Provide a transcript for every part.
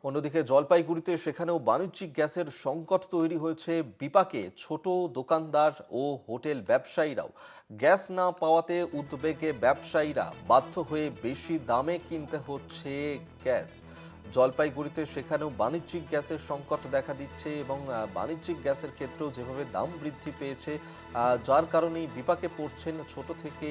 অন্যদিকে জলপাইগুড়িতে সেখানেও বাণিজ্যিক গ্যাসের সংকট তৈরি হয়েছে বিপাকে ছোট দোকানদার ও হোটেল ব্যবসায়ীরাও। গ্যাস না পাওয়াতে উদ্বেগে ব্যবসায়ীরা, বাধ্য হয়ে বেশি দামে কিনতে হচ্ছে গ্যাস। জলপাইগুড়িতে সেখানেও বাণিজ্যিক গ্যাসের সংকট দেখা দিচ্ছে এবং বাণিজ্যিক গ্যাসের ক্ষেত্রেও যেভাবে দাম বৃদ্ধি পেয়েছে, যার কারণেই বিপাকে পড়ছেন ছোট থেকে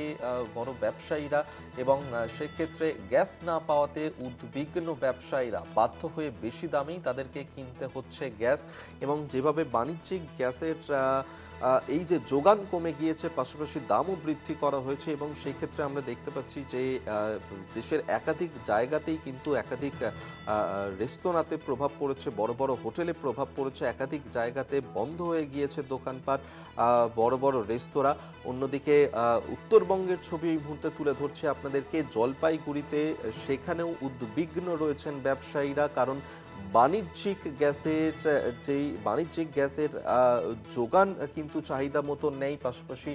বড় ব্যবসায়ীরা এবং সেক্ষেত্রে গ্যাস না পাওয়াতে উদ্বিগ্ন ব্যবসায়ীরা বাধ্য হয়ে বেশি দামেই তাদেরকে কিনতে হচ্ছে গ্যাস। এবং যেভাবে বাণিজ্যিক গ্যাসের এই যে যোগান কমে গিয়েছে, পাশাপাশি দামও বৃদ্ধি করা হয়েছে এবং সেই ক্ষেত্রে আমরা দেখতে পাচ্ছি যে দেশের একাধিক জায়গাতেই কিন্তু একাধিক রেস্তোরাঁতে প্রভাব পড়েছে, বড় বড় হোটেলে প্রভাব পড়েছে, একাধিক জায়গাতে বন্ধ হয়ে গিয়েছে দোকানপাট, বড় বড় রেস্তোরাঁ। অন্যদিকে উত্তরবঙ্গের ছবি এই মুহূর্তে তুলে ধরছে আপনাদেরকে জলপাইগুড়িতে। সেখানেও উদ্বিগ্ন রয়েছেন ব্যবসায়ীরা, কারণ বাণিজ্যিক গ্যাসের যোগান কিন্তু চাহিদা মতো নেই, পাশাপাশি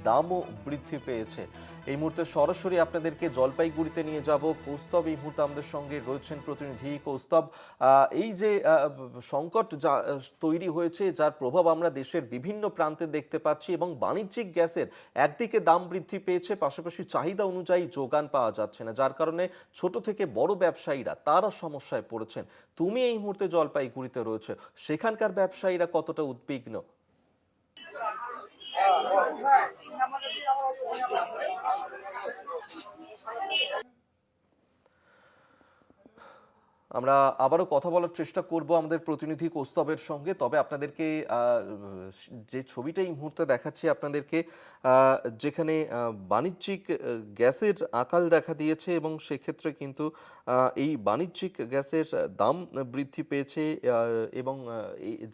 দামও বৃদ্ধি পেয়েছে। এই মুহূর্তে সরাসরি আপনাদেরকে জলপাইগুড়িতে নিয়ে যাব। কৌস্তব এই মুহূর্তে আমাদের সঙ্গে রয়েছেন প্রতিনিধি। কৌস্তব, এই যে সংকট তৈরি হয়েছে, যার প্রভাব আমরা দেশের বিভিন্ন প্রান্তে দেখতে পাচ্ছি এবং বাণিজ্যিক গ্যাসের একদিকে দাম বৃদ্ধি পেয়েছে, পাশাপাশি চাহিদা অনুযায়ী যোগান পাওয়া যাচ্ছে না, যার কারণে ছোট থেকে বড় ব্যবসায়ীরা তারা সমস্যায় পড়েছেন। তুমি এই মুহূর্তে জলপাইগুড়িতে রয়েছে, সেখানকার ব্যবসায়ীরা কতটা উদ্বিগ্ন? আমরা আবারও কথা বলার চেষ্টা করব আমাদের প্রতিনিধি কৌস্তবের সঙ্গে। তবে আপনাদেরকে যে ছবিটা এই মুহূর্তে দেখাচ্ছি আপনাদেরকে, যেখানে বাণিজ্যিক গ্যাসের আকাল দেখা দিয়েছে এবং সেক্ষেত্রে কিন্তু এই বাণিজ্যিক গ্যাসের দাম বৃদ্ধি পেয়েছে এবং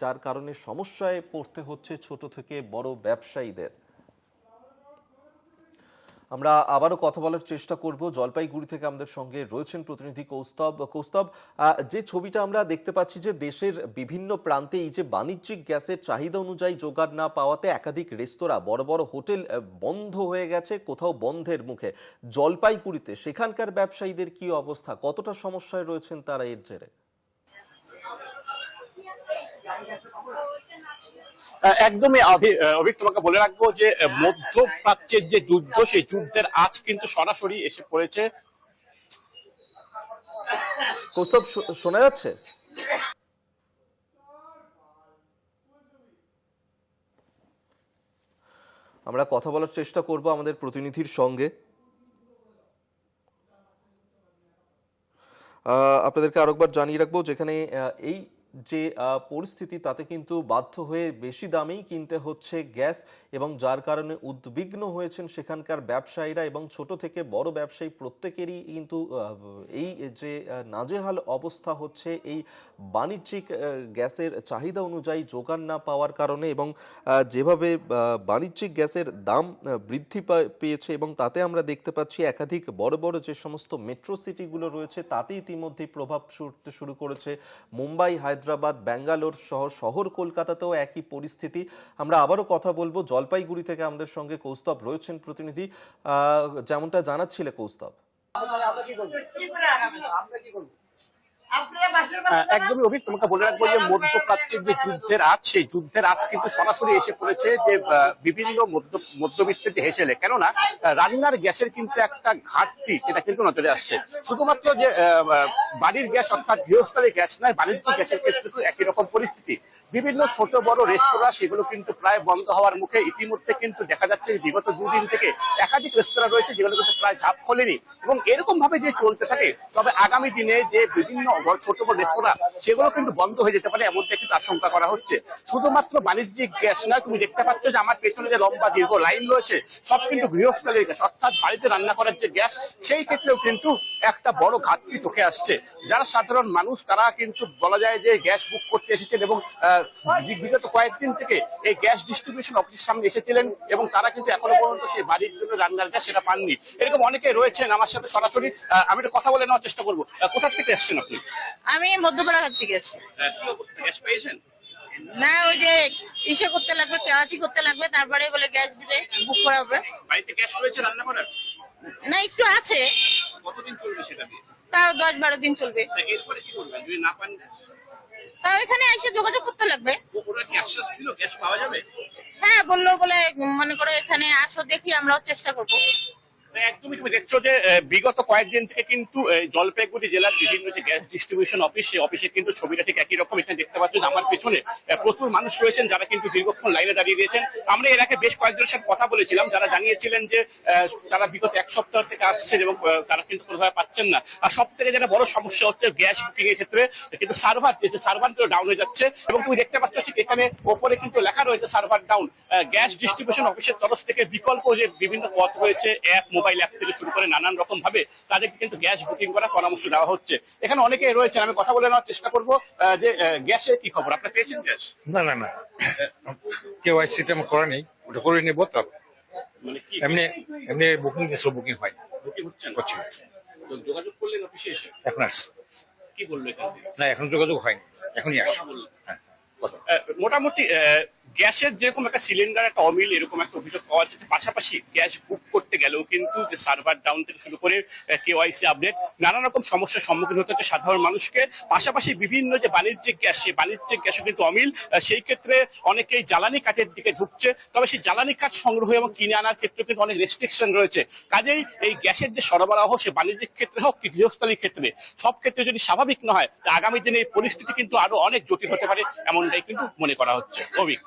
যার কারণে সমস্যায় পড়তে হচ্ছে ছোট থেকে বড় ব্যবসায়ীদের। আমরা আবারও কথা বলার চেষ্টা করব। জলপাইগুড়ি থেকে আমাদের সঙ্গে রয়েছেন প্রতিনিধি কৌস্তব। কৌস্তব, যে ছবিটা আমরা দেখতে পাচ্ছি যে দেশের বিভিন্ন প্রান্তে এই যে বাণিজ্যিক গ্যাসের চাহিদা অনুযায়ী জোগাড় না পাওয়াতে একাধিক রেস্তোরাঁ, বড় বড় হোটেল বন্ধ হয়ে গেছে, কোথাও বন্ধের মুখে। জলপাইগুড়িতে সেখানকার ব্যবসায়ীদের কি অবস্থা, কতটা সমস্যায় রয়েছেন তারা এর জেরে? একদমই অভিক, তোমাকে বলে রাখবো যে মধ্যপ্রাচ্যের যে যুদ্ধ, সেই যুদ্ধের আজ কিন্তু সরাসরি এসে পড়েছে। কৌস্তব, শোনা যাচ্ছে? আমরা কথা বলার চেষ্টা করব আমাদের প্রতিনিধির সঙ্গে। আপনাদেরকে আরেকবার জানিয়ে রাখবো, যেখানে এই যে পরিস্থিতি, তাতে কিন্তু বাধ্য হয়ে বেশি দামেই কিনতে হচ্ছে গ্যাস এবং যার কারণে উদ্বিগ্ন হয়েছেন সেখানকার ব্যবসায়ীরা এবং ছোট থেকে বড় ব্যবসায়ী প্রত্যেকেরই কিন্তু এই যে নাজেহাল অবস্থা হচ্ছে এই বাণিজ্যিক গ্যাসের চাহিদা অনুযায়ী যোগান না পাওয়ার কারণে এবং যেভাবে বাণিজ্যিক গ্যাসের দাম বৃদ্ধি পেয়েছে এবং তাতে আমরা দেখতে পাচ্ছি একাধিক বড় বড় যে সমস্ত মেট্রো সিটিগুলো রয়েছে তাতে ইতিমধ্যেই প্রভাব পড়তে শুরু করেছে। মুম্বাই, হায়দ্রাবাদ, ব্যাঙ্গালোর সহ শহর কলকাতাতেও একই পরিস্থিতি। আমরা আবারও কথা বলবো। জলপাইগুড়ি থেকে আমাদের সঙ্গে কৌস্তব রয়েছেন প্রতিনিধি। যেমনটা জানাচ্ছিলে কৌস্তব। একদমই অভিক, তোমাকে বলে রাখবো যে মধ্যপ্রাচ্যের যে যুদ্ধের আজ, সেই যুদ্ধের আজ কিন্তু সরাসরি এসে পড়েছে যে বিভিন্ন মধ্যবিত্তের যে হেসেলে, কেননা রান্নার গ্যাসের কিন্তু একটা ঘাটতি, এটা কিন্তু নজরে আসছে। শুধুমাত্র যে বাড়ির গ্যাস অর্থাৎ গৃহস্থলী গ্যাস নয়, বাণিজ্যিক গ্যাসের ক্ষেত্রে কিন্তু একই রকম পরিস্থিতি। বিভিন্ন ছোট বড় রেস্তোরাঁ সেগুলো কিন্তু প্রায় বন্ধ হওয়ার মুখে। ইতিমধ্যে কিন্তু দেখা যাচ্ছে বিগত দুদিন থেকে একাধিক রেস্তোরাঁ রয়েছে যেগুলো কিন্তু প্রায় ঝাঁপ খোলেনি এবং এরকম ভাবে যে চলতে থাকে, তবে আগামী দিনে যে বিভিন্ন ছোট বড় রেস্তোরাঁ সেগুলো কিন্তু বন্ধ হয়ে যেতে পারে, এমনটা কিন্তু আশঙ্কা করা হচ্ছে। শুধুমাত্র বাণিজ্যিক গ্যাস নয়, তুমি দেখতে পাচ্ছ যে আমার পেছনে যে লম্বা দীর্ঘ লাইন রয়েছে সব কিন্তু গৃহস্থলীর গ্যাস অর্থাৎ বাড়িতে রান্না করার যে গ্যাস, সেই ক্ষেত্রেও কিন্তু একটা বড় ঘাটতি চোখে আসছে। যারা সাধারণ মানুষ তারা কিন্তু বলা যায় যে গ্যাস বুক করতে এসেছেন এবং বিগত কয়েকদিন থেকে এই গ্যাস ডিস্ট্রিবিউশন অফিসের সামনে এসেছিলেন এবং তারা কিন্তু এখনো পর্যন্ত সেই বাড়ির জন্য রান্নার গ্যাস সেটা পাননি। এরকম অনেকে রয়েছেন আমার সাথে সরাসরি। আমি একটা কথা বলে নেওয়ার চেষ্টা করবো। কোথা থেকে এসছেন আপনি? আমি মধ্যপাড়া থেকে এসেছি। গ্যাস পেয়েছেন? না, ওই যে ইসে করতে লাগবে, কেওয়াইসি করতে লাগবে, তারপরে বলে গ্যাস দিবে, বুক করা হবে। বাড়িতে গ্যাস রয়েছে রান্না করার? না, একটু আছে। কতদিন চলবে সেটা দিয়ে? তাও 10-12 দিন চলবে। এরপরে কি করবেন যদি না পান? তাও এখানে এসে যোগাযোগ করতে লাগবে। ওরা কি আশ্বাস দিল গ্যাস পাওয়া যাবে? হ্যাঁ বললো, বলে মনে করে এখানে আসো, দেখি আমরাও চেষ্টা করবো। একদমই তুমি দেখছো যে বিগত কয়েকদিন থেকে কিন্তু জলপাইগুড়ি জেলার বিভিন্ন যে গ্যাস ডিস্ট্রিবিউশন অফিস, সেই অফিসে কিন্তু ছবিটা ঠিক একই রকম। এখানে দেখতে পাচ্ছ যে আমার পেছনে প্রচুর মানুষ রয়েছেন যারা কিন্তু দীর্ঘক্ষণ লাইনে দাঁড়িয়ে রয়েছেন। আমরা এর আগে বেশ কয়েকজনের সাথে কথা বলেছিলাম যারা জানিয়েছিলেন যে তারা বিগত এক সপ্তাহ থেকে আসছেন এবং তারা কিন্তু কোনোভাবে পাচ্ছেন না। আর সব থেকে যেটা বড় সমস্যা হচ্ছে গ্যাস বুকিং এর ক্ষেত্রে কিন্তু সার্ভার ডাউন হয়ে যাচ্ছে। এবং তুমি দেখতে পাচ্ছ ঠিক এখানে ওপরে কিন্তু লেখা রয়েছে সার্ভার ডাউন। গ্যাস ডিস্ট্রিবিউশন অফিসের তরফ থেকে বিকল্প যে বিভিন্ন পথ রয়েছে, মোবাইল অ্যাপ থেকে শুরু করে নানান রকম ভাবে তাদেরকে কিন্তু গ্যাস বুকিং করার পরামর্শ দেওয়া হচ্ছে। এখানে অনেকেই রয়েছেন, আমি কথা বলে নেওয়ার চেষ্টা করবো যে গ্যাসের কি খবর, আপনারা পেয়েছেন গ্যাস? না কেওয়াইসি টা করা নেই, ওটা করে নেব। তারপর মানে কি এমনি এমনি বুকিং দিছিল, বুকিং হয় বুকিং হচ্ছে না? হচ্ছে তো যোগাযোগ করলেন অফিসে এসে? এখন আসছে কি বললো এখান থেকে? না, এখন যোগাযোগ হয়নি, এখনই আসছে। কথা বললো? হ্যাঁ, কথা। মোটামুটি গ্যাসের যেরকম একটা সিলিন্ডার একটা অমিল এরকম একটা অভিযোগ পাওয়া যাচ্ছে। পাশাপাশি গ্যাস বুক করতে গেলেও কিন্তু যে সার্ভার ডাউন থেকে শুরু করে কেওয়াইসি আপডেট, নানা রকম সমস্যার সম্মুখীন হতে হচ্ছে সাধারণ মানুষকে। পাশাপাশি বিভিন্ন যে বাণিজ্যিক গ্যাস, সেই বাণিজ্যিক গ্যাসও কিন্তু অমিল। সেই ক্ষেত্রে অনেকেই জ্বালানি কাঠের দিকে ঢুকছে, তবে সেই জ্বালানি কাঠ সংগ্রহ এবং কিনে আনার ক্ষেত্রে কিন্তু অনেক রেস্ট্রিকশন রয়েছে। কাজেই এই গ্যাসের যে সরবরাহ, সে বাণিজ্যিক ক্ষেত্রে হোক কি গৃহস্থলীর ক্ষেত্রে, সব ক্ষেত্রে যদি স্বাভাবিক না হয়, আগামী দিনে এই পরিস্থিতি কিন্তু আরো অনেক জটিল হতে পারে, এমনটাই কিন্তু মনে করা হচ্ছে। অভিক।